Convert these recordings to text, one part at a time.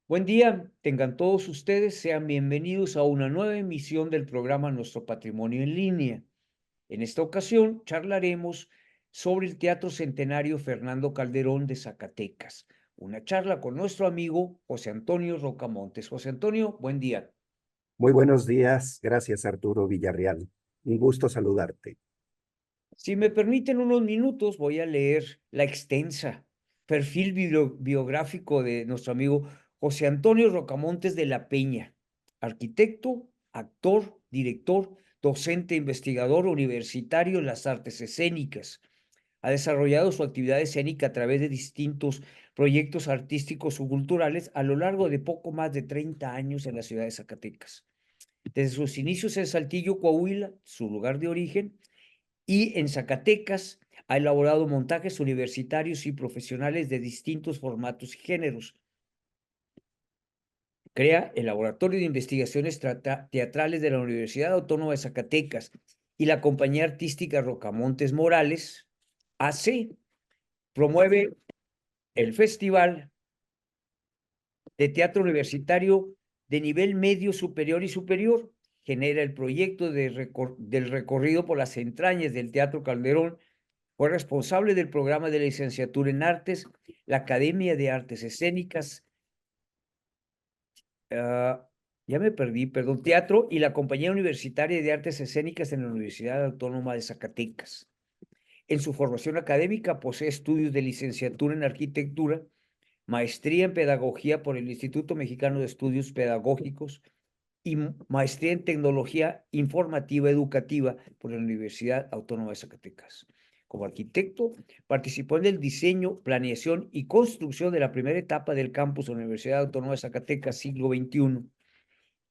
Buen día, tengan todos ustedes, sean bienvenidos a una nueva emisión del programa Nuestro Patrimonio en Línea. En esta ocasión charlaremos sobre el Teatro Centenario Fernando Calderón de Zacatecas. Una charla con nuestro amigo José Antonio Rocamontes. José Antonio, buen día. Muy buenos días, gracias Arturo Villarreal. Un gusto saludarte. Si me permiten unos minutos, voy a leer la extensa perfil biográfico de nuestro amigo José Antonio Rocamontes de la Peña, arquitecto, actor, director, docente, investigador universitario en las artes escénicas. Ha desarrollado su actividad escénica a través de distintos proyectos artísticos o culturales a lo largo de poco más de 30 años en la ciudad de Zacatecas. Desde sus inicios en Saltillo, Coahuila, su lugar de origen, y en Zacatecas ha elaborado montajes universitarios y profesionales de distintos formatos y géneros. Crea el Laboratorio de Investigaciones Teatrales de la Universidad Autónoma de Zacatecas y la Compañía Artística Rocamontes Morales, AC, promueve el Festival de Teatro Universitario de nivel medio, superior y superior. Genera el proyecto del recorrido por las entrañas del Teatro Calderón. Fue responsable del programa de licenciatura en artes, la Academia de Artes Escénicas, ah, ya me perdí, perdón, teatro y la Compañía Universitaria de Artes Escénicas en la Universidad Autónoma de Zacatecas. En su formación académica posee estudios de licenciatura en arquitectura, maestría en pedagogía por el Instituto Mexicano de Estudios Pedagógicos y maestría en tecnología informativa educativa por la Universidad Autónoma de Zacatecas. Como arquitecto, participó en el diseño, planeación y construcción de la primera etapa del campus de la Universidad Autónoma de Zacatecas siglo XXI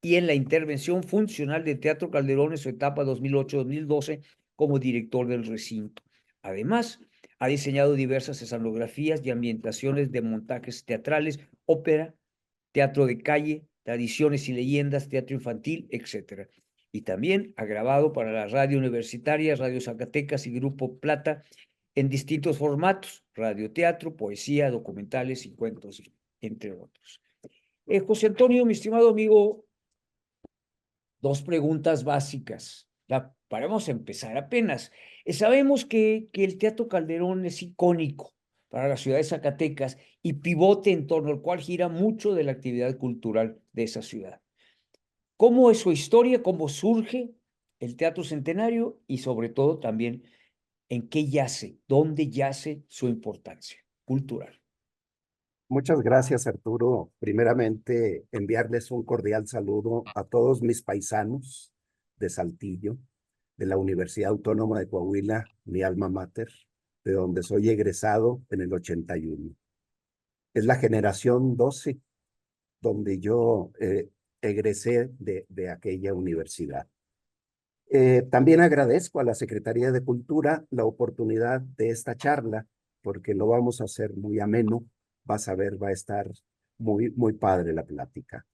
y en la intervención funcional de Teatro Calderón en su etapa 2008-2012 como director del recinto. Además, ha diseñado diversas escenografías y ambientaciones de montajes teatrales, ópera, teatro de calle, tradiciones y leyendas, teatro infantil, etc. Y también ha grabado para la radio universitaria, Radio Zacatecas y Grupo Plata en distintos formatos, radioteatro, poesía, documentales y cuentos, entre otros. José Antonio, mi estimado amigo, dos preguntas básicas. Vamos a empezar apenas. Sabemos que el Teatro Calderón es icónico para la ciudad de Zacatecas y pivote en torno al cual gira mucho de la actividad cultural de esa ciudad. ¿Cómo es su historia? ¿Cómo surge el Teatro Centenario? Y sobre todo también, ¿en qué yace? ¿Dónde yace su importancia cultural? Muchas gracias Arturo. Primeramente, enviarles un cordial saludo a todos mis paisanos de Saltillo, de la Universidad Autónoma de Coahuila, mi alma mater, de donde soy egresado en el 81. Es la generación 12 donde yo egresé de aquella universidad. También agradezco a la Secretaría de Cultura la oportunidad de esta charla, porque lo vamos a hacer muy ameno. Vas a ver, va a estar muy padre la plática.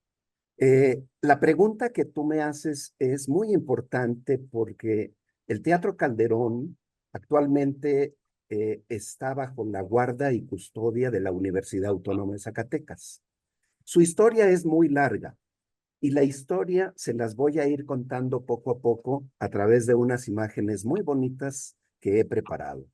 La pregunta que tú me haces es muy importante porque el Teatro Calderón actualmente está bajo la guarda y custodia de la Universidad Autónoma de Zacatecas. Su historia es muy larga. Y la historia se las voy a ir contando poco a poco a través de unas imágenes muy bonitas que he preparado.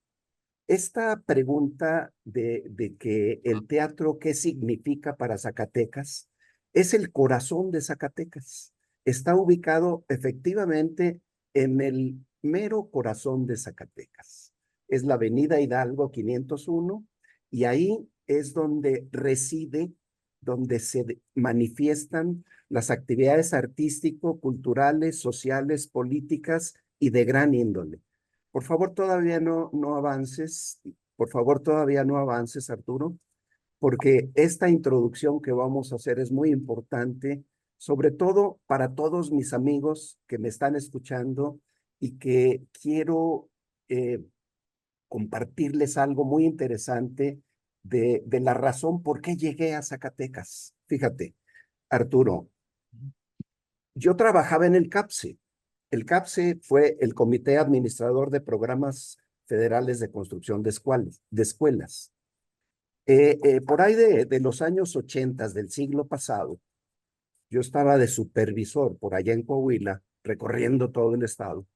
Esta pregunta de que el teatro, ¿qué significa para Zacatecas? Es el corazón de Zacatecas. Está ubicado efectivamente en el mero corazón de Zacatecas. Es la Avenida Hidalgo 501 y ahí es donde reside, donde se manifiestan las actividades artístico-culturales, sociales, políticas y de gran índole. Por favor, todavía no avances. Por favor, todavía no avances, Arturo, porque esta introducción que vamos a hacer es muy importante, sobre todo para todos mis amigos que me están escuchando y que quiero eh, compartirles algo muy interesante de la razón por qué llegué a Zacatecas. Fíjate, Arturo, yo trabajaba en el CAPSE. El CAPSE fue el Comité Administrador de Programas Federales de Construcción de Escuelas. Por ahí de los años 80 del siglo pasado, yo estaba de supervisor por allá en Coahuila, recorriendo todo el estado,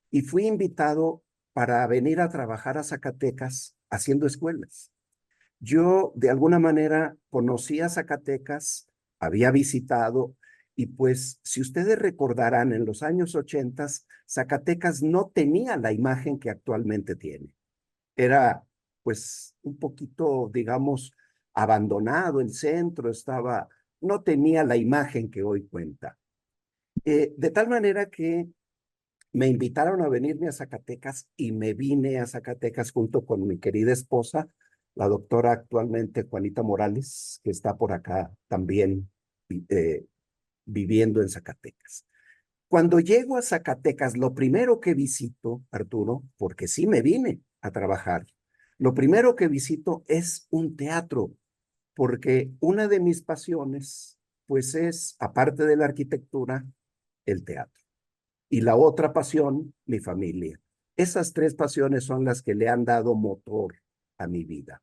y fui invitado para venir a trabajar a Zacatecas haciendo escuelas. Yo de alguna manera conocía Zacatecas, había visitado, y pues si ustedes recordarán, en los años 80, Zacatecas no tenía la imagen que actualmente tiene. Era pues un poquito, digamos, abandonado el centro, no tenía la imagen que hoy cuenta. De tal manera que me invitaron a venirme a Zacatecas y me vine a Zacatecas junto con mi querida esposa, la doctora actualmente Juanita Morales, que está por acá también eh, viviendo en Zacatecas. Cuando llego a Zacatecas, lo primero que visito, Arturo, porque sí me vine a trabajar, lo primero que visito es un teatro, porque una de mis pasiones, pues es, aparte de la arquitectura, el teatro. Y la otra pasión, mi familia. Esas tres pasiones son las que le han dado motor a mi vida.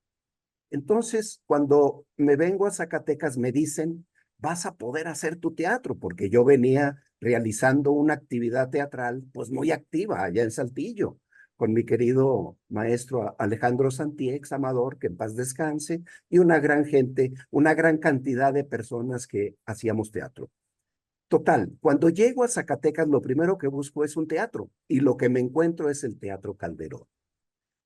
Entonces, cuando me vengo a Zacatecas, me dicen, vas a poder hacer tu teatro, porque yo venía realizando una actividad teatral, pues muy activa allá en Saltillo, con mi querido maestro Alejandro Santiex Amador, que en paz descanse, y una gran gente, una gran cantidad de personas que hacíamos teatro. Total, cuando llego a Zacatecas, lo primero que busco es un teatro, y lo que me encuentro es el Teatro Calderón.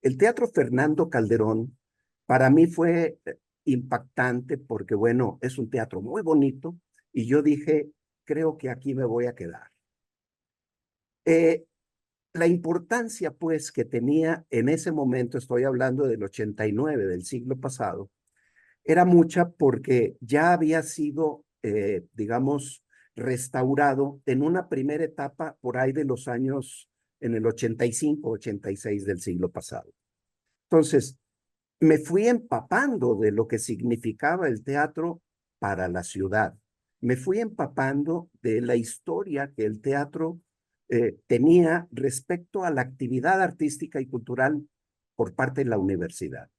El Teatro Fernando Calderón para mí fue impactante porque, bueno, es un teatro muy bonito y yo dije, creo que aquí me voy a quedar. Eh, la importancia, pues, que tenía en ese momento, estoy hablando del 89, del siglo pasado, era mucha porque ya había sido, digamos, restaurado en una primera etapa por ahí de los años, en el 85, 86 del siglo pasado. Entonces, me fui empapando de lo que significaba el teatro para la ciudad. Me fui empapando de la historia que el teatro tenía respecto a la actividad artística y cultural por parte de la universidad.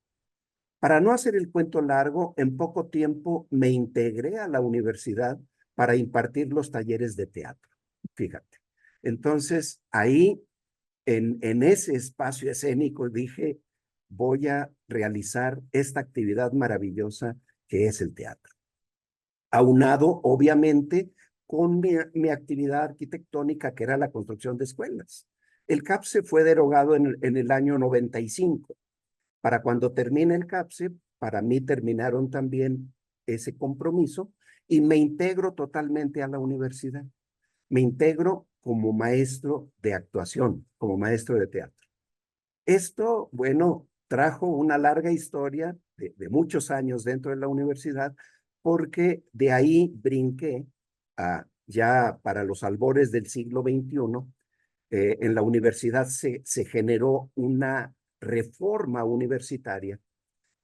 Para no hacer el cuento largo, en poco tiempo me integré a la universidad para impartir los talleres de teatro. Fíjate. Entonces, ahí en ese espacio escénico dije, voy a realizar esta actividad maravillosa que es el teatro. Aunado, obviamente, con mi actividad arquitectónica, que era la construcción de escuelas. El CAPSE fue derogado en el año 95. Para cuando termine el CAPSE, para mí terminaron también ese compromiso y me integro totalmente a la universidad. Me integro como maestro de actuación, como maestro de teatro. Esto, bueno, trajo una larga historia de muchos años dentro de la universidad, porque de ahí brinqué a ya para los albores del siglo XXI. En la universidad se generó una reforma universitaria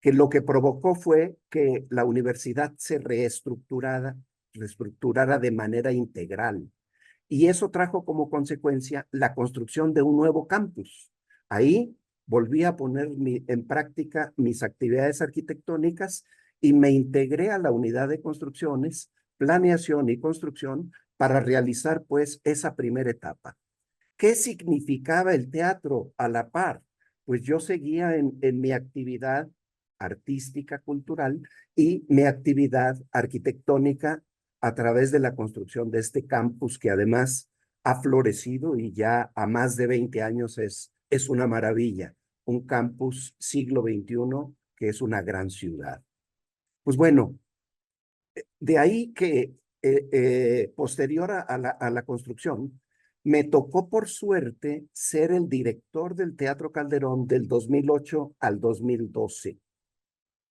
que lo que provocó fue que la universidad se reestructurara de manera integral. Y eso trajo como consecuencia la construcción de un nuevo campus. Ahí volví a poner en práctica mis actividades arquitectónicas y me integré a la unidad de construcciones, planeación y construcción para realizar pues esa primera etapa. ¿Qué significaba el teatro a la par? Pues yo seguía en mi actividad artística, cultural y mi actividad arquitectónica a través de la construcción de este campus que además ha florecido y ya a más de 20 años es una maravilla. Un campus siglo XXI que es una gran ciudad. Pues bueno, de ahí que posterior a la construcción, me tocó por suerte ser el director del Teatro Calderón del 2008 al 2012.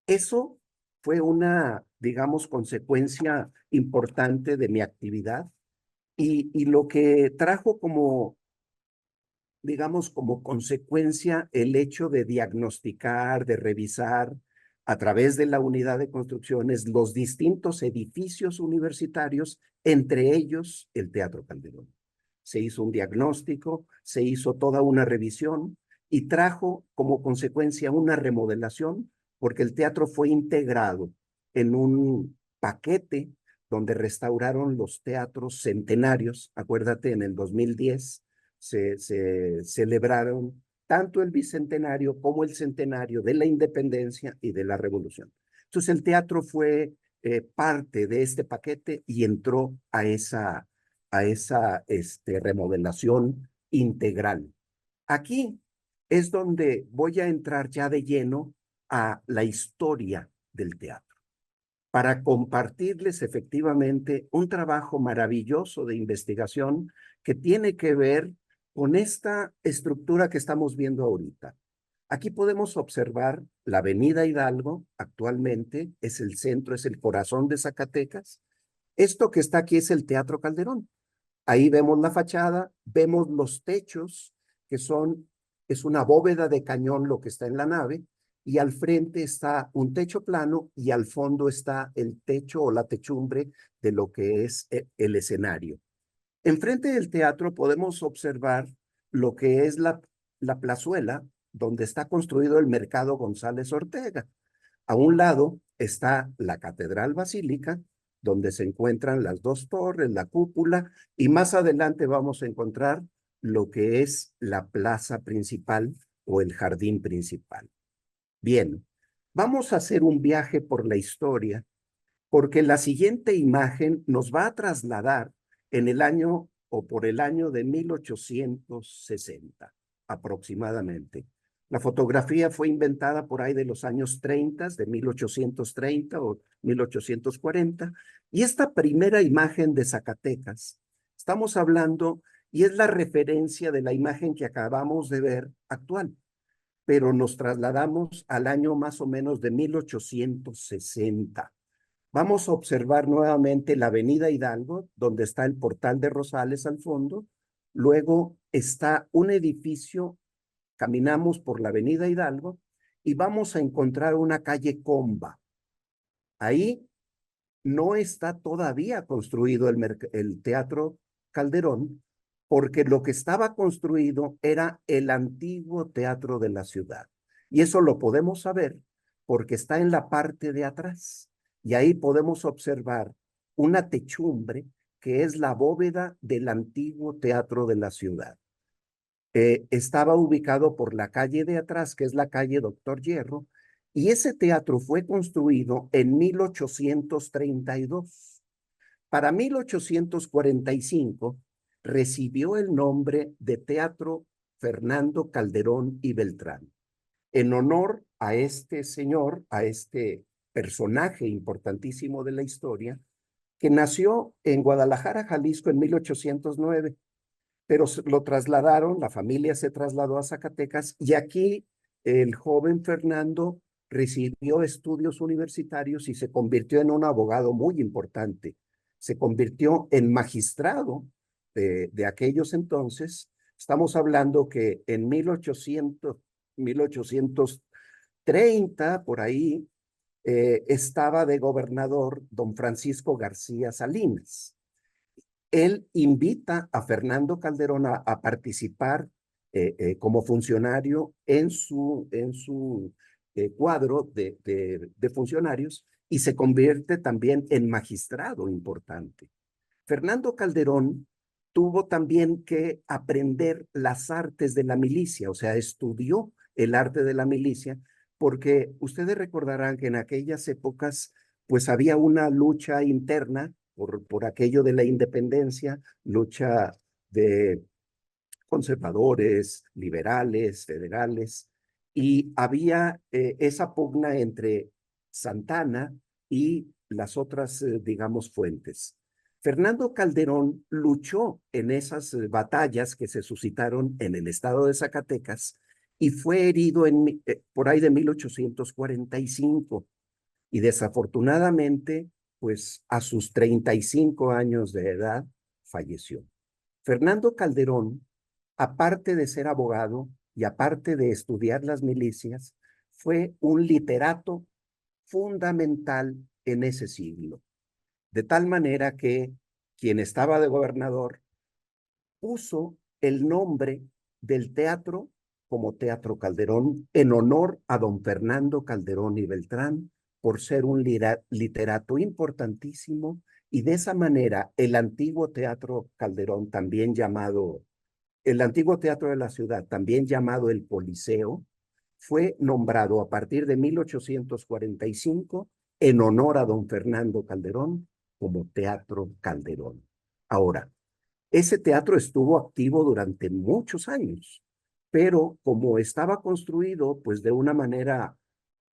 Eso fue una, digamos, consecuencia importante de mi actividad y lo que trajo como, digamos, como consecuencia el hecho de diagnosticar, de revisar a través de la unidad de construcciones los distintos edificios universitarios, entre ellos el Teatro Calderón. Se hizo un diagnóstico, se hizo toda una revisión y trajo como consecuencia una remodelación porque el teatro fue integrado en un paquete donde restauraron los teatros centenarios. Acuérdate, en el 2010 se celebraron tanto el bicentenario como el centenario de la independencia y de la revolución. Entonces el teatro fue parte de este paquete y entró a esa remodelación integral. Aquí es donde voy a entrar ya de lleno a la historia del teatro, para compartirles efectivamente un trabajo maravilloso de investigación que tiene que ver con esta estructura que estamos viendo ahorita. Aquí podemos observar la Avenida Hidalgo, actualmente es el centro, es el corazón de Zacatecas. Esto que está aquí es el Teatro Calderón. Ahí vemos la fachada, vemos los techos, que es una bóveda de cañón lo que está en la nave, y al frente está un techo plano y al fondo está el techo o la techumbre de lo que es el escenario. Enfrente del teatro podemos observar lo que es la plazuela donde está construido el Mercado González Ortega. A un lado está la Catedral Basílica, donde se encuentran las dos torres, la cúpula, y más adelante vamos a encontrar lo que es la plaza principal o el jardín principal. Bien, vamos a hacer un viaje por la historia, porque la siguiente imagen nos va a trasladar en el año o por el año de 1860 aproximadamente. La fotografía fue inventada por ahí de los años 30, de 1830 o 1840, y esta primera imagen de Zacatecas, estamos hablando, y es la referencia de la imagen que acabamos de ver actual, pero nos trasladamos al año más o menos de 1860. Vamos a observar nuevamente la Avenida Hidalgo, donde está el Portal de Rosales al fondo. Luego está un edificio, caminamos por la Avenida Hidalgo y vamos a encontrar una calle Comba. Ahí no está todavía construido el Teatro Calderón, porque lo que estaba construido era el antiguo teatro de la ciudad. Y eso lo podemos saber porque está en la parte de atrás. Y ahí podemos observar una techumbre que es la bóveda del antiguo teatro de la ciudad. Estaba ubicado por la calle de atrás, que es la calle Doctor Hierro, y ese teatro fue construido en 1832. Para 1845 recibió el nombre de Teatro Fernando Calderón y Beltrán, en honor a este señor, a este personaje importantísimo de la historia, que nació en Guadalajara, Jalisco, en 1809, pero lo trasladaron, la familia se trasladó a Zacatecas y aquí el joven Fernando recibió estudios universitarios y se convirtió en un abogado muy importante. Se convirtió en magistrado de aquellos entonces. Estamos hablando que en 1830, por ahí, estaba de gobernador don Francisco García Salinas. Él invita a Fernando Calderón a participar como funcionario en su cuadro de funcionarios y se convierte también en magistrado importante. Fernando Calderón tuvo también que aprender las artes de la milicia, o sea, estudió el arte de la milicia, porque ustedes recordarán que en aquellas épocas pues había una lucha interna por aquello de la independencia, lucha de conservadores, liberales, federales, y había esa pugna entre Santana y las otras, digamos, fuentes. Fernando Calderón luchó en esas batallas que se suscitaron en el estado de Zacatecas y fue herido por ahí de 1845 y desafortunadamente, pues a sus 35 años de edad, falleció. Fernando Calderón, aparte de ser abogado y aparte de estudiar las milicias, fue un literato fundamental en ese siglo, de tal manera que quien estaba de gobernador puso el nombre del teatro como Teatro Calderón en honor a don Fernando Calderón y Beltrán por ser un literato importantísimo, y de esa manera el antiguo Teatro Calderón, también llamado, el antiguo Teatro de la Ciudad, también llamado el Coliseo, fue nombrado a partir de 1845 en honor a don Fernando Calderón como Teatro Calderón. Ahora, ese teatro estuvo activo durante muchos años, pero como estaba construido pues de una manera,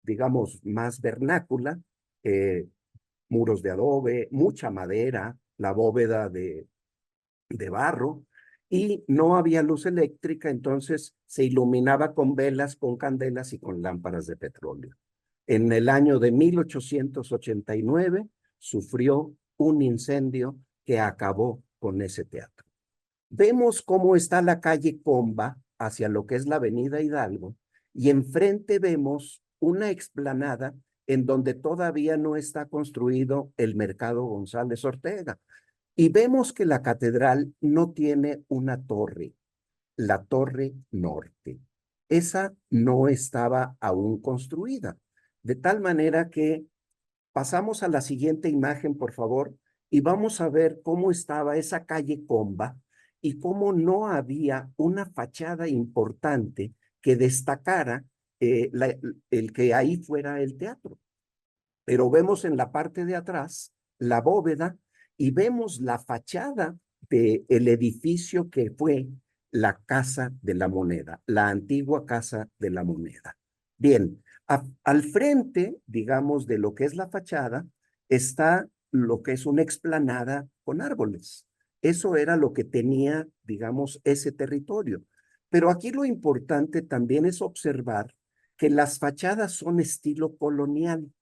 digamos, más vernácula, eh, muros de adobe, mucha madera, la bóveda de barro, y no había luz eléctrica, entonces se iluminaba con velas, con candelas y con lámparas de petróleo. En el año de 1889 sufrió un incendio que acabó con ese teatro. Vemos cómo está la calle Comba hacia lo que es la avenida Hidalgo, y enfrente vemos una explanada en donde todavía no está construido el Mercado González Ortega. Y vemos que la catedral no tiene una torre, la Torre Norte. Esa no estaba aún construida. De tal manera que pasamos a la siguiente imagen, por favor, y vamos a ver cómo estaba esa calle Comba y cómo no había una fachada importante que destacara el que ahí fuera el teatro. Pero vemos en la parte de atrás la bóveda y vemos la fachada del edificio que fue la Casa de la Moneda, la antigua Casa de la Moneda. Bien, al frente, digamos, de lo que es la fachada, está lo que es una explanada con árboles. Eso era lo que tenía, digamos, ese territorio. Pero aquí lo importante también es observar que las fachadas son estilo colonial.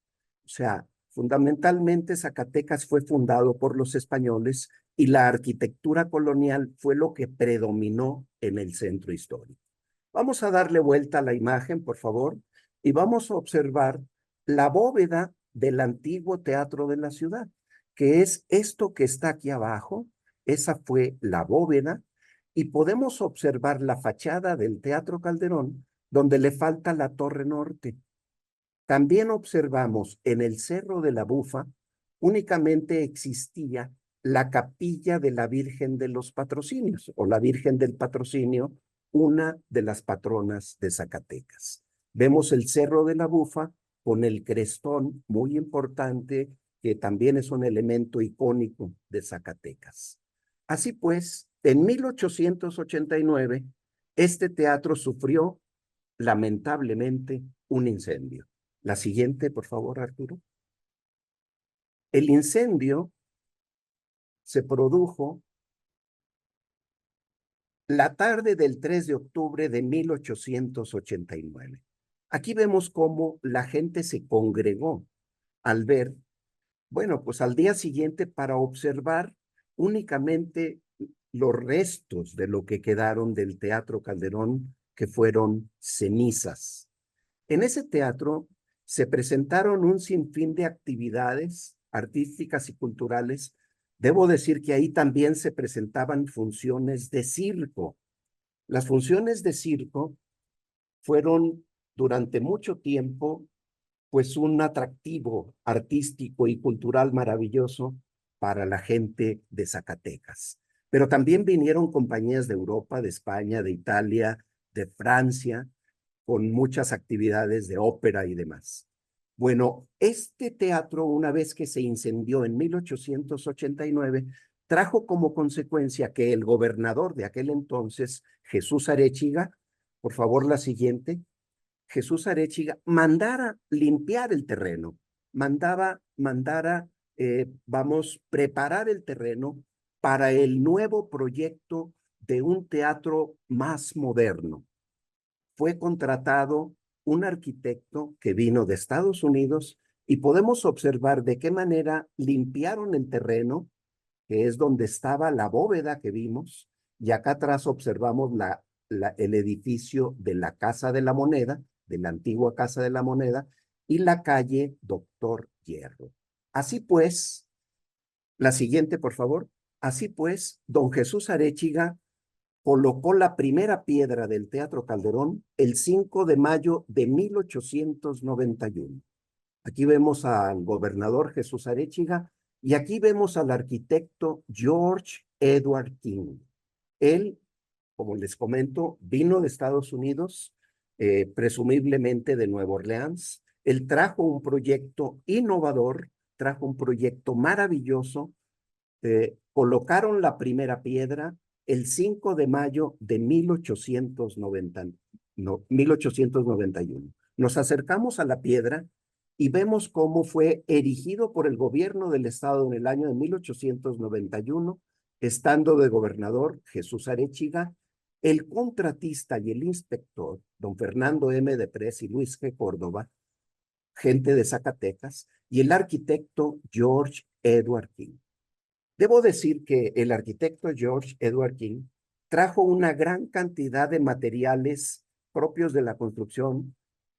O sea, fundamentalmente Zacatecas fue fundado por los españoles y la arquitectura colonial fue lo que predominó en el centro histórico. Vamos a darle vuelta a la imagen, por favor, y vamos a observar la bóveda del antiguo Teatro de la Ciudad, que es esto que está aquí abajo. Esa fue la bóveda, y podemos observar la fachada del Teatro Calderón, donde le falta la Torre Norte. También observamos en el Cerro de la Bufa únicamente existía la capilla de la Virgen de los Patrocinios o la Virgen del Patrocinio, una de las patronas de Zacatecas. Vemos el Cerro de la Bufa con el crestón muy importante que también es un elemento icónico de Zacatecas. Así pues, en 1889, este teatro sufrió lamentablemente un incendio. La siguiente, por favor, Arturo. El incendio se produjo la tarde del 3 de octubre de 1889. Aquí vemos cómo la gente se congregó al ver, bueno, pues al día siguiente para observar únicamente los restos de lo que quedaron del Teatro Calderón, que fueron cenizas. En ese teatro se presentaron un sinfín de actividades artísticas y culturales. Debo decir que ahí también se presentaban funciones de circo. Las funciones de circo fueron durante mucho tiempo pues un atractivo artístico y cultural maravilloso para la gente de Zacatecas. Pero también vinieron compañías de Europa, de España, de Italia, de Francia, con muchas actividades de ópera y demás. Bueno, este teatro, una vez que se incendió en 1889, trajo como consecuencia que el gobernador de aquel entonces, Jesús Arechiga, por favor la siguiente, Jesús Arechiga mandara limpiar el terreno, mandara, preparar el terreno para el nuevo proyecto de un teatro más moderno. Fue contratado un arquitecto que vino de Estados Unidos y podemos observar de qué manera limpiaron el terreno, que es donde estaba la bóveda que vimos, y acá atrás observamos el edificio de la Casa de la Moneda, de la antigua Casa de la Moneda, y la calle Doctor Hierro. Así pues, la siguiente, por favor. Así pues, don Jesús Arechiga colocó la primera piedra del Teatro Calderón el 5 de mayo de 1891. Aquí vemos al gobernador Jesús Aréchiga y aquí vemos al arquitecto George Edward King. Él, como les comento, vino de Estados Unidos, presumiblemente de Nueva Orleans. Él trajo un proyecto innovador, trajo un proyecto maravilloso. Colocaron la primera piedra el 5 de mayo de 1891. Nos acercamos a la piedra y vemos cómo fue erigido por el gobierno del estado en el año de 1891, estando de gobernador Jesús Aréchiga, el contratista y el inspector, don Fernando M. de Pres y Luis G. Córdoba, gente de Zacatecas, y el arquitecto George Edward King. Debo decir que el arquitecto George Edward King trajo una gran cantidad de materiales propios de la construcción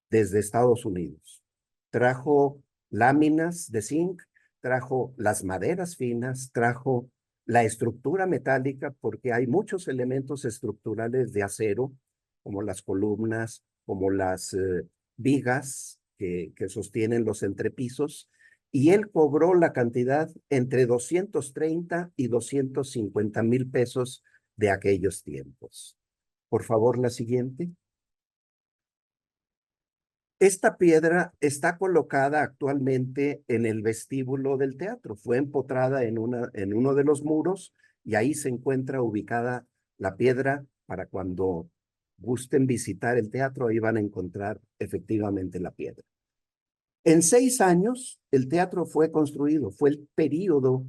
desde Estados Unidos. Trajo láminas de zinc, trajo las maderas finas, trajo la estructura metálica, porque hay muchos elementos estructurales de acero, como las columnas, como las vigas que sostienen los entrepisos, y él cobró la cantidad entre 230 y 250,000 pesos de aquellos tiempos. Por favor, la siguiente. Esta piedra está colocada actualmente en el vestíbulo del teatro. Fue empotrada en uno de los muros y ahí se encuentra ubicada la piedra para cuando gusten visitar el teatro, ahí van a encontrar efectivamente la piedra. En 6 años, el teatro fue construido. Fue el período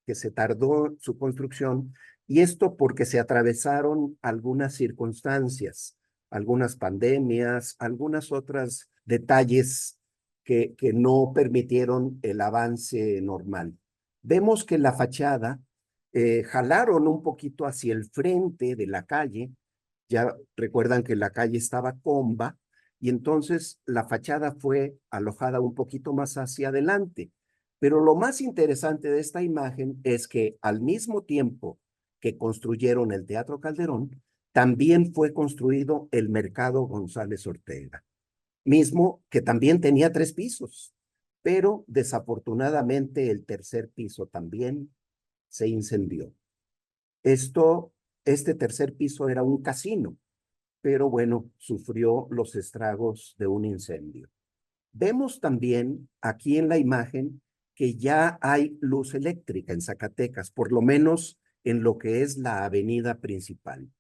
que se tardó su construcción, y esto porque se atravesaron algunas circunstancias, algunas pandemias, algunas otras detalles que no permitieron el avance normal. Vemos que la fachada jalaron un poquito hacia el frente de la calle. Ya recuerdan que la calle estaba comba, y entonces la fachada fue alojada un poquito más hacia adelante. Pero lo más interesante de esta imagen es que al mismo tiempo que construyeron el Teatro Calderón, también fue construido el Mercado González Ortega, mismo que también tenía 3 pisos, pero desafortunadamente el tercer piso también se incendió. Este tercer piso era un casino, pero bueno, sufrió los estragos de un incendio. Vemos también aquí en la imagen que ya hay luz eléctrica en Zacatecas, por lo menos en lo que es la avenida principal.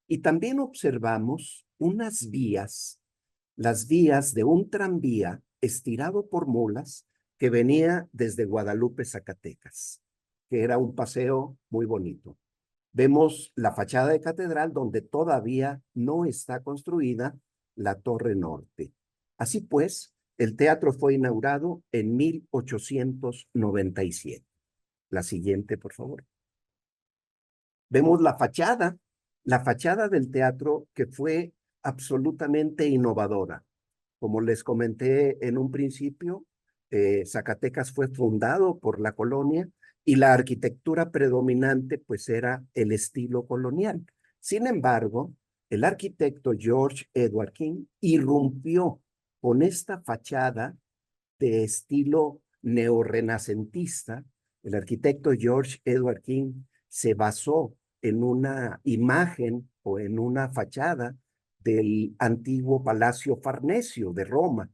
Y también observamos unas vías, las vías de un tranvía estirado por mulas que venía desde Guadalupe, Zacatecas, que era un paseo muy bonito. Vemos la fachada de catedral donde todavía no está construida la Torre Norte. Así pues, el teatro fue inaugurado en 1897. La siguiente, por favor. Vemos la fachada del teatro, que fue absolutamente innovadora. Como les comenté en un principio, Zacatecas fue fundado por la colonia y la arquitectura predominante pues era el estilo colonial. Sin embargo, el arquitecto George Edward King irrumpió con esta fachada de estilo neorrenacentista. El arquitecto George Edward King se basó en una imagen o en una fachada del antiguo Palacio Farnesio de Roma.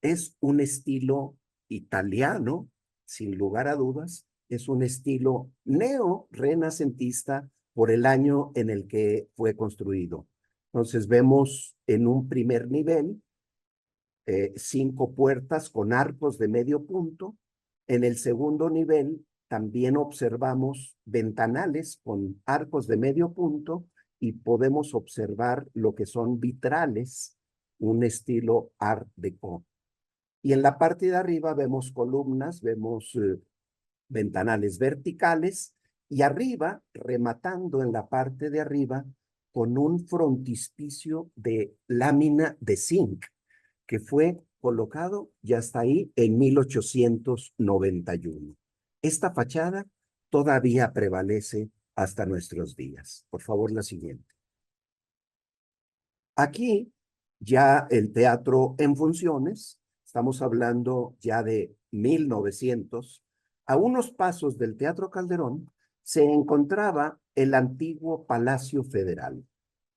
Es un estilo italiano, sin lugar a dudas, es un estilo neo-renacentista por el año en el que fue construido. Entonces vemos en un primer nivel 5 puertas con arcos de medio punto. En el segundo nivel también observamos ventanales con arcos de medio punto y podemos observar lo que son vitrales, un estilo Art Deco. Y en la parte de arriba vemos columnas, vemos ventanales verticales, y arriba, rematando en la parte de arriba, con un frontispicio de lámina de zinc, que fue colocado ya hasta ahí en 1891. Esta fachada todavía prevalece hasta nuestros días. Por favor, la siguiente. Aquí ya el teatro en funciones, estamos hablando ya de 1900, a unos pasos del Teatro Calderón se encontraba el antiguo Palacio Federal,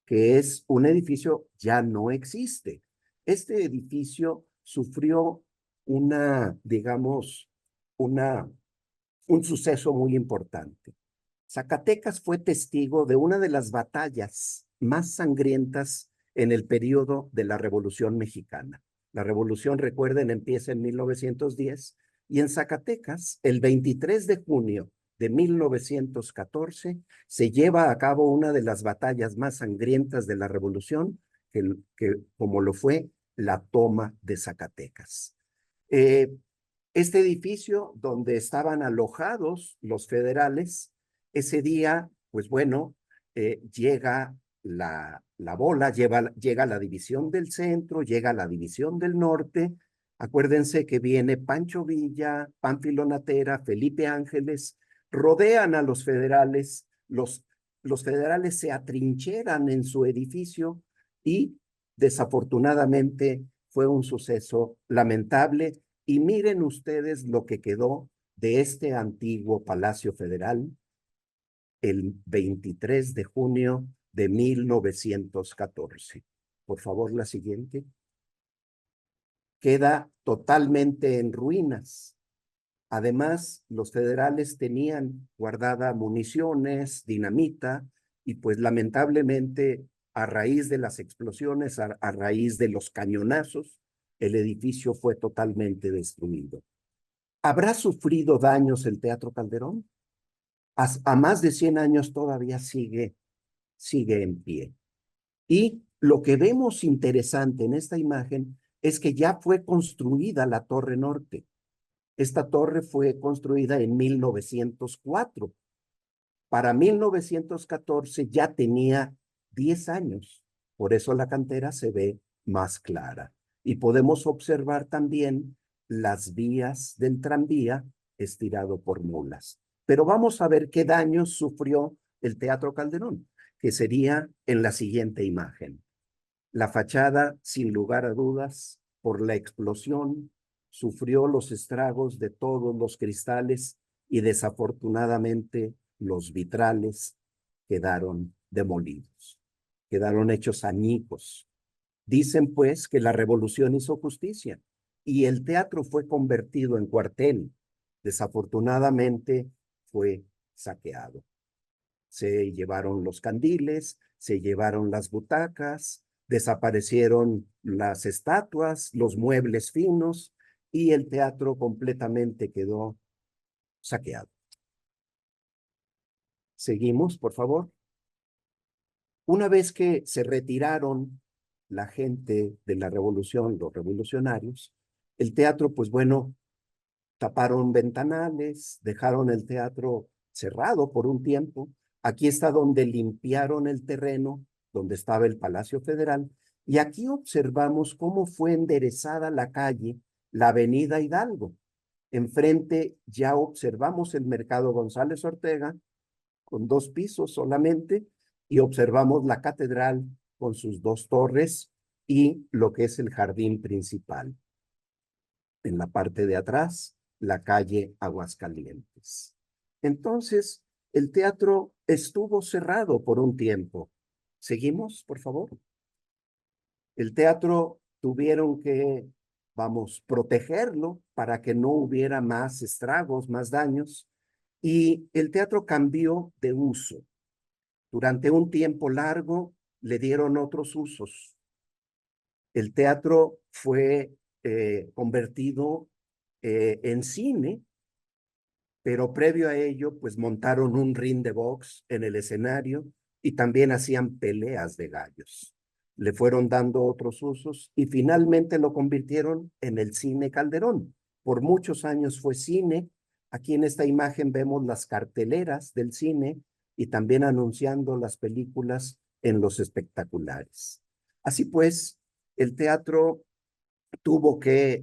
que es un edificio ya no existe. Este edificio sufrió digamos, un suceso muy importante. Zacatecas fue testigo de una de las batallas más sangrientas en el periodo de la Revolución Mexicana. La revolución, recuerden, empieza en 1910 y en Zacatecas, el 23 de junio de 1914, se lleva a cabo una de las batallas más sangrientas de la revolución, como lo fue la toma de Zacatecas. Este edificio donde estaban alojados los federales, ese día, pues bueno, llega la bola, llega la división del centro, llega la división del norte. Acuérdense que viene Pancho Villa, Pánfilo Natera, Felipe Ángeles, rodean a los federales, los federales se atrincheran en su edificio y desafortunadamente fue un suceso lamentable. Y miren ustedes lo que quedó de este antiguo Palacio Federal el 23 de junio de 1914. Por favor, la siguiente. Queda totalmente en ruinas. Además, los federales tenían guardada municiones, dinamita, y pues lamentablemente a raíz de las explosiones, a raíz de los cañonazos, el edificio fue totalmente destruido. ¿Habrá sufrido daños el Teatro Calderón? A más de 100 años todavía sigue en pie. Y lo que vemos interesante en esta imagen es que ya fue construida la Torre Norte. Esta torre fue construida en 1904. Para 1914 ya tenía 10 años. Por eso la cantera se ve más clara. Y podemos observar también las vías del tranvía estirado por mulas. Pero vamos a ver qué daños sufrió el Teatro Calderón, que sería en la siguiente imagen. La fachada, sin lugar a dudas, por la explosión, sufrió los estragos de todos los cristales y desafortunadamente los vitrales quedaron demolidos, quedaron hechos añicos. Dicen pues que la revolución hizo justicia y el teatro fue convertido en cuartel. Desafortunadamente fue saqueado. Se llevaron los candiles, se llevaron las butacas, desaparecieron las estatuas, los muebles finos y el teatro completamente quedó saqueado. Seguimos, por favor. Una vez que se retiraron la gente de la revolución, los revolucionarios, el teatro, pues bueno, taparon ventanales, dejaron el teatro cerrado por un tiempo. Aquí está donde limpiaron el terreno, donde estaba el Palacio Federal, y aquí observamos cómo fue enderezada la calle, la Avenida Hidalgo. Enfrente ya observamos el Mercado González Ortega, con 2 pisos solamente, y observamos la catedral con sus 2 torres y lo que es el jardín principal. En la parte de atrás, la calle Aguascalientes. Entonces, el teatro estuvo cerrado por un tiempo. ¿Seguimos, por favor? El teatro tuvieron que, protegerlo para que no hubiera más estragos, más daños, y el teatro cambió de uso. Durante un tiempo largo le dieron otros usos. El teatro fue convertido en cine, pero previo a ello, pues montaron un ring de box en el escenario y también hacían peleas de gallos. Le fueron dando otros usos y finalmente lo convirtieron en el Cine Calderón. Por muchos años fue cine. Aquí en esta imagen vemos las carteleras del cine y también anunciando las películas en los espectaculares. Así pues, el teatro tuvo que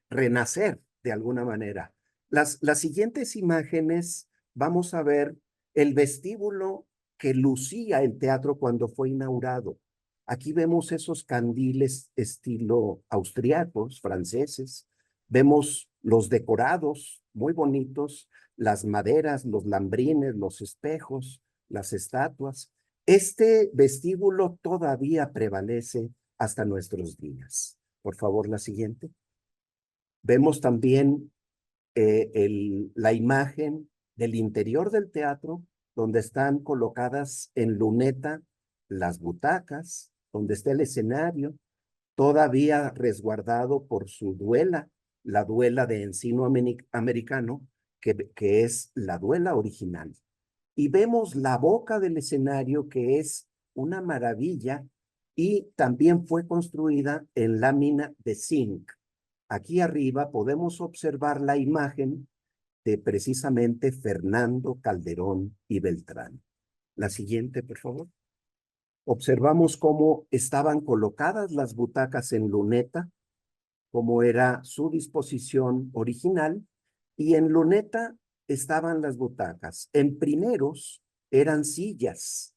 renacer de alguna manera. Las siguientes imágenes vamos a ver el vestíbulo que lucía el teatro cuando fue inaugurado. Aquí vemos esos candiles estilo austriacos, franceses. Vemos los decorados muy bonitos, las maderas, los lambrines, los espejos, las estatuas. Este vestíbulo todavía prevalece hasta nuestros días. Por favor, la siguiente. Vemos también la imagen del interior del teatro, donde están colocadas en luneta las butacas, donde está el escenario, todavía resguardado por su duela, la duela de encino americano, que es la duela original. Y vemos la boca del escenario, que es una maravilla, y también fue construida en lámina de zinc. Aquí arriba podemos observar la imagen de precisamente Fernando Calderón y Beltrán. La siguiente, por favor. Observamos cómo estaban colocadas las butacas en luneta, cómo era su disposición original, y en luneta estaban las butacas. En primeros eran sillas,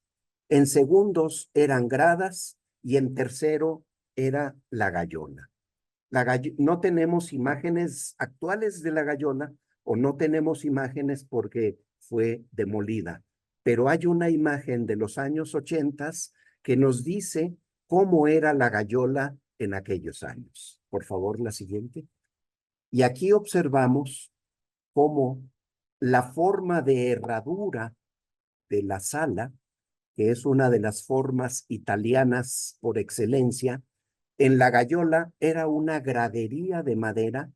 en segundos eran gradas y en tercero era la gallona. No tenemos imágenes actuales de la gallona o no tenemos imágenes porque fue demolida, pero hay una imagen de los años 80 que nos dice cómo era la gallola en aquellos años. Por favor, la siguiente. Y aquí observamos cómo la forma de herradura de la sala, que es una de las formas italianas por excelencia, en la gallola era una gradería de madera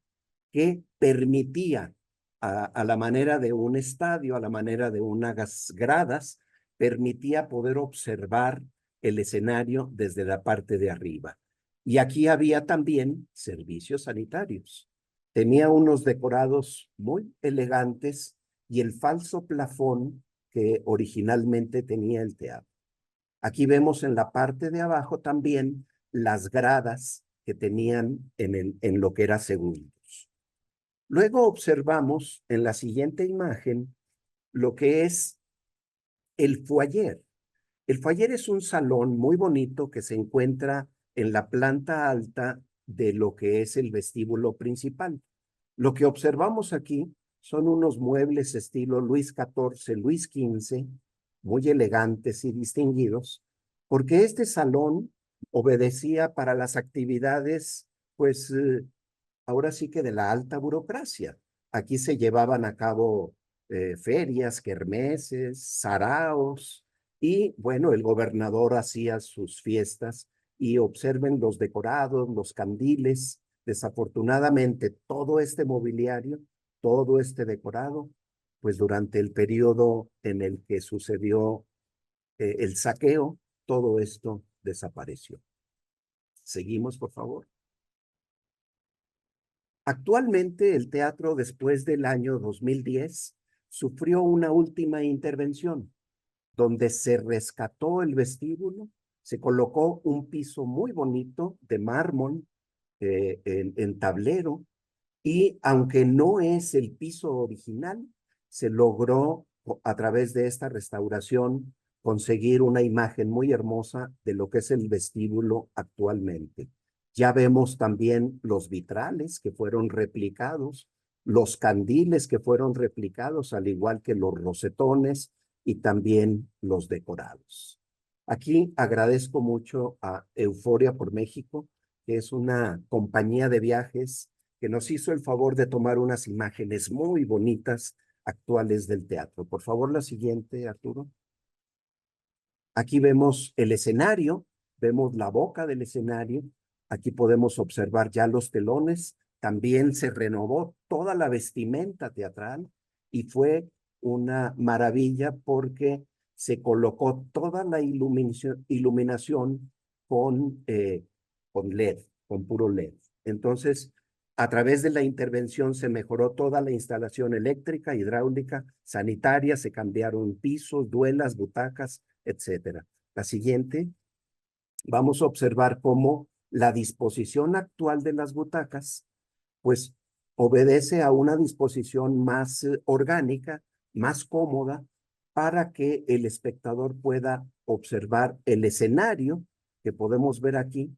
que permitía, a la manera de un estadio, a la manera de unas gradas, permitía poder observar el escenario desde la parte de arriba. Y aquí había también servicios sanitarios. Tenía unos decorados muy elegantes y el falso plafón que originalmente tenía el teatro. Aquí vemos en la parte de abajo también las gradas que tenían en lo que era segundos. Luego observamos en la siguiente imagen lo que es el foyer. El foyer es un salón muy bonito que se encuentra en la planta alta de lo que es el vestíbulo principal. Lo que observamos aquí son unos muebles estilo Luis XIV, Luis XV, muy elegantes y distinguidos, porque este salón obedecía para las actividades, pues ahora sí que de la alta burocracia. Aquí se llevaban a cabo ferias, kermeses, saraos, y bueno, el gobernador hacía sus fiestas y observen los decorados, los candiles. Desafortunadamente, todo este mobiliario, todo este decorado, pues durante el periodo en el que sucedió el saqueo, todo esto desapareció. Seguimos, por favor. Actualmente el teatro, después del año 2010, sufrió una última intervención donde se rescató el vestíbulo, se colocó un piso muy bonito de mármol en tablero, y aunque no es el piso original, se logró a través de esta restauración conseguir una imagen muy hermosa de lo que es el vestíbulo actualmente. Ya vemos también los vitrales que fueron replicados, los candiles que fueron replicados, al igual que los rosetones y también los decorados. Aquí agradezco mucho a Euforia por México, que es una compañía de viajes que nos hizo el favor de tomar unas imágenes muy bonitas actuales del teatro. Por favor, la siguiente, Arturo. Aquí vemos el escenario, vemos la boca del escenario. Aquí podemos observar ya los telones. También se renovó toda la vestimenta teatral y fue una maravilla porque se colocó toda la iluminación con LED, con puro LED. Entonces, a través de la intervención se mejoró toda la instalación eléctrica, hidráulica, sanitaria, se cambiaron pisos, duelas, butacas, etcétera. La siguiente, vamos a observar cómo la disposición actual de las butacas, pues obedece a una disposición más orgánica, más cómoda, para que el espectador pueda observar el escenario que podemos ver aquí.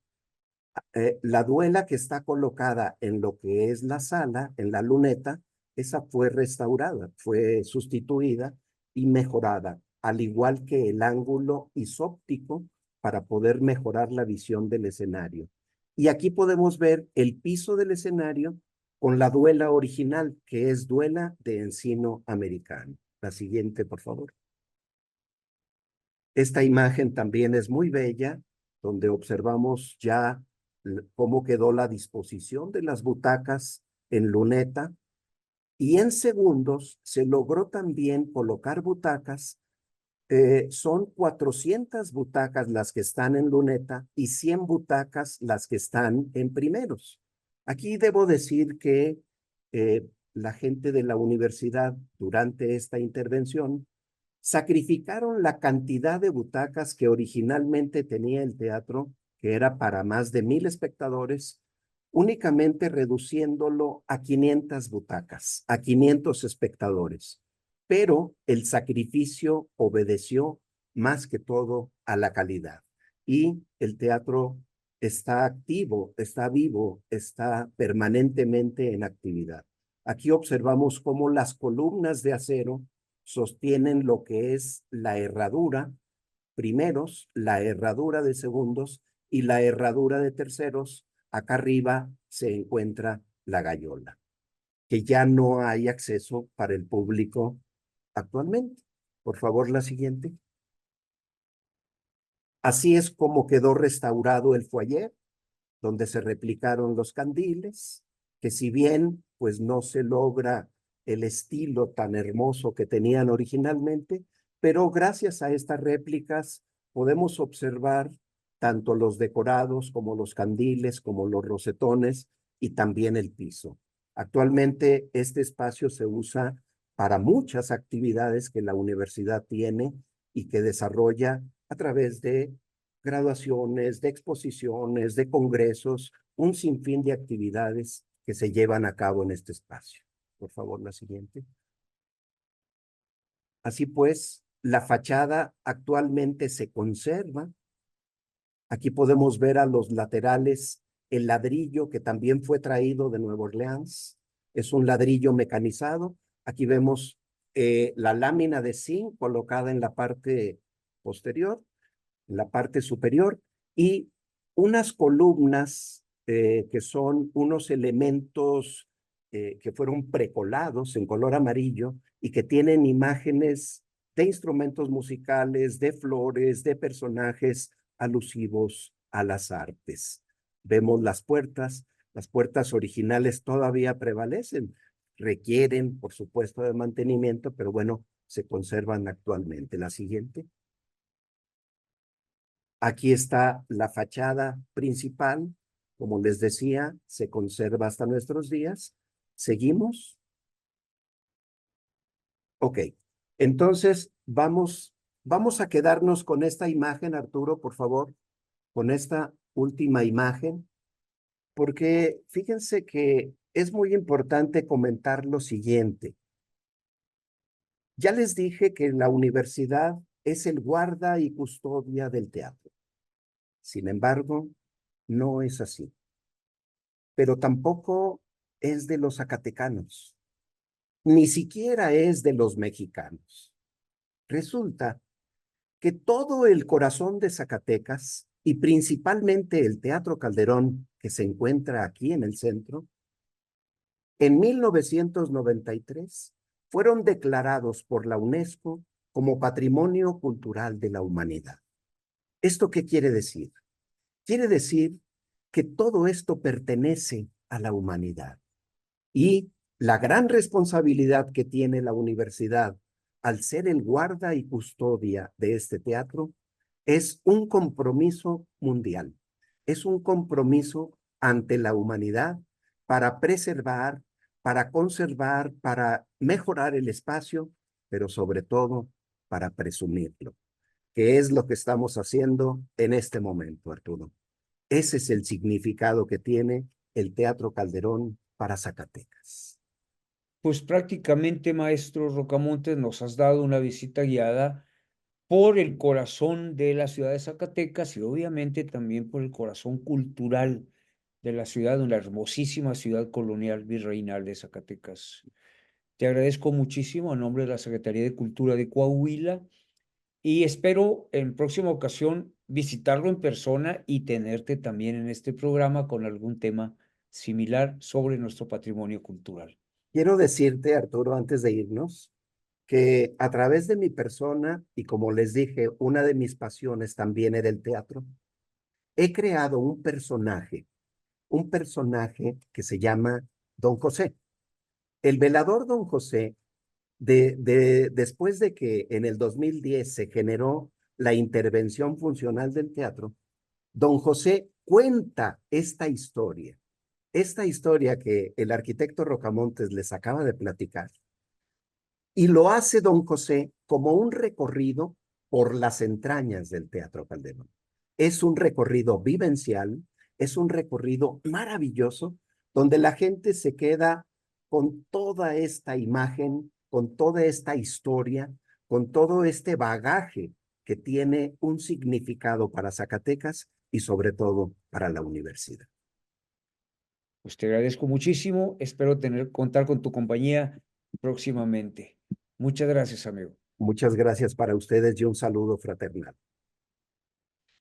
La duela que está colocada en lo que es la sala, en la luneta, esa fue restaurada, fue sustituida y mejorada, al igual que el ángulo isóptico para poder mejorar la visión del escenario. Y aquí podemos ver el piso del escenario con la duela original, que es duela de encino americano. La siguiente, por favor. Esta imagen también es muy bella, donde observamos ya cómo quedó la disposición de las butacas en luneta, y en segundos se logró también colocar butacas. Son 400 butacas las que están en luneta y 100 butacas las que están en primeros. Aquí debo decir que la gente de la universidad durante esta intervención sacrificaron la cantidad de butacas que originalmente tenía el teatro, que era para más de 1000 espectadores, únicamente reduciéndolo a 500 butacas, a 500 espectadores. Pero el sacrificio obedeció más que todo a la calidad. Y el teatro está activo, está vivo, está permanentemente en actividad. Aquí observamos cómo las columnas de acero sostienen lo que es la herradura primeros, la herradura de segundos y la herradura de terceros. Acá arriba se encuentra la gallola, que ya no hay acceso para el público actualmente. Por favor, la siguiente. Así es como quedó restaurado el foyer, donde se replicaron los candiles, que si bien pues no se logra el estilo tan hermoso que tenían originalmente, pero gracias a estas réplicas podemos observar tanto los decorados como los candiles, como los rosetones y también el piso. Actualmente este espacio se usa para muchas actividades que la universidad tiene y que desarrolla a través de graduaciones, de exposiciones, de congresos, un sinfín de actividades que se llevan a cabo en este espacio. Por favor, la siguiente. Así pues, la fachada actualmente se conserva. Aquí podemos ver a los laterales el ladrillo que también fue traído de Nueva Orleans. Es un ladrillo mecanizado. Aquí vemos la lámina de zinc colocada en la parte posterior, en la parte superior, y unas columnas que son unos elementos que fueron precolados en color amarillo y que tienen imágenes de instrumentos musicales, de flores, de personajes alusivos a las artes. Vemos las puertas originales todavía prevalecen, requieren, por supuesto, de mantenimiento, pero bueno, se conservan actualmente. La siguiente. Aquí está la fachada principal, como les decía, se conserva hasta nuestros días. ¿Seguimos? Ok, entonces vamos a quedarnos con esta imagen, Arturo, por favor, con esta última imagen, porque fíjense que es muy importante comentar lo siguiente. Ya les dije que la universidad es el guarda y custodia del teatro. Sin embargo, no es así. Pero tampoco es de los zacatecanos, ni siquiera es de los mexicanos. Resulta que todo el corazón de Zacatecas y principalmente el Teatro Calderón, que se encuentra aquí en el centro, en 1993 fueron declarados por la UNESCO como Patrimonio Cultural de la Humanidad. ¿Esto qué quiere decir? Quiere decir que todo esto pertenece a la humanidad. Y la gran responsabilidad que tiene la universidad al ser el guarda y custodia de este teatro es un compromiso mundial, es un compromiso ante la humanidad para preservar, para conservar, para mejorar el espacio, pero sobre todo para presumirlo, que es lo que estamos haciendo en este momento, Arturo. Ese es el significado que tiene el Teatro Calderón para Zacatecas. Pues prácticamente, maestro Rocamontes, nos has dado una visita guiada por el corazón de la ciudad de Zacatecas y obviamente también por el corazón cultural de la ciudad, una hermosísima ciudad colonial virreinal de Zacatecas. Te agradezco muchísimo a nombre de la Secretaría de Cultura de Coahuila y espero en próxima ocasión visitarlo en persona y tenerte también en este programa con algún tema similar sobre nuestro patrimonio cultural. Quiero decirte, Arturo, antes de irnos, que a través de mi persona, y como les dije, una de mis pasiones también era el teatro, he creado un personaje que se llama Don José. El velador Don José, después de que en el 2010 se generó la intervención funcional del teatro, Don José cuenta esta historia que el arquitecto Rocamontes les acaba de platicar, y lo hace Don José como un recorrido por las entrañas del Teatro Calderón. Es un recorrido vivencial, es un recorrido maravilloso, donde la gente se queda con toda esta imagen, con toda esta historia, con todo este bagaje que tiene un significado para Zacatecas y sobre todo para la universidad. Pues te agradezco muchísimo. Espero contar con tu compañía próximamente. Muchas gracias, amigo. Muchas gracias para ustedes y un saludo fraternal.